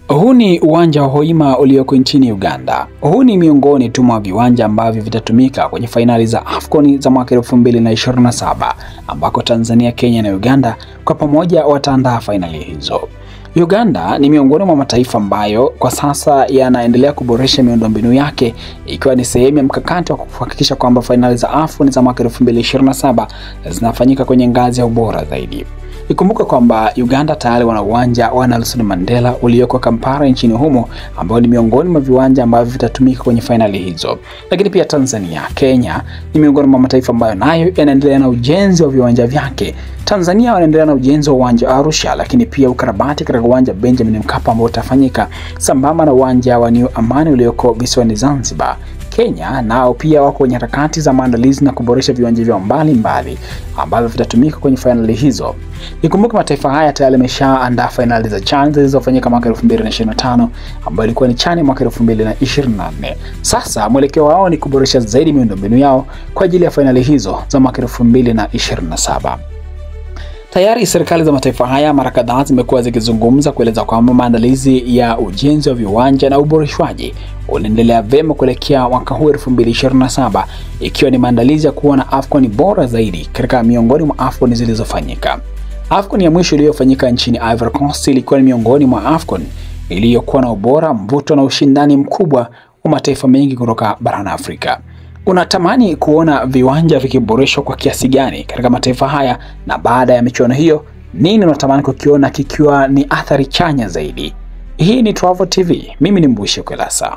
Huu ni uwanja wa Hoima ulioko nchini Uganda. Huu ni miongoni tu mwa viwanja ambavyo vitatumika kwenye fainali za AFCON za mwaka 2027 ambako Tanzania, Kenya na Uganda kwa pamoja wataandaa fainali hizo. Uganda ni miongoni mwa mataifa ambayo kwa sasa yanaendelea kuboresha miundombinu yake, ikiwa ni sehemu ya mkakati wa kuhakikisha kwamba fainali za AFCON za mwaka 2027 zinafanyika kwenye ngazi ya ubora zaidi. Ikumbuka kwamba Uganda tayari wana uwanja wa Nelson Mandela ulioko Kampala nchini humo, ambao ni miongoni mwa viwanja ambavyo vitatumika kwenye fainali hizo. Lakini pia Tanzania, Kenya ni miongoni mwa mataifa ambayo nayo yanaendelea na ujenzi wa viwanja vyake. Tanzania wanaendelea na ujenzi wa uwanja Arusha, lakini pia ukarabati katika uwanja Benjamin Mkapa ambao utafanyika sambamba na uwanja wa New Amani ulioko visiwani Zanzibar. Kenya nao pia wako kwenye harakati za maandalizi na kuboresha viwanja vyao mbalimbali ambavyo vitatumika kwenye fainali hizo. Ikumbuke mataifa haya tayari yameshaandaa fainali za CHAN zilizofanyika mwaka 2025 ambayo ilikuwa ni CHAN mwaka 2024. Sasa mwelekeo wao ni kuboresha zaidi miundombinu yao kwa ajili ya fainali hizo za mwaka 2027. Tayari serikali za mataifa haya mara kadhaa zimekuwa zikizungumza kueleza kwamba maandalizi ya ujenzi wa viwanja na uboreshwaji unaendelea vyema kuelekea mwaka huu 2027, ikiwa ni maandalizi ya kuwa na AFCON bora zaidi katika miongoni mwa AFCON zilizofanyika. AFCON ya mwisho iliyofanyika nchini Ivory Coast ilikuwa ni miongoni mwa AFCON iliyokuwa na ubora, mvuto na ushindani mkubwa wa mataifa mengi kutoka barani Afrika. Unatamani kuona viwanja vikiboreshwa kwa kiasi gani katika mataifa haya, na baada ya michuano hiyo nini unatamani kukiona kikiwa ni athari chanya zaidi? Hii ni Travo TV. Mimi ni Mbushi Kwelasa.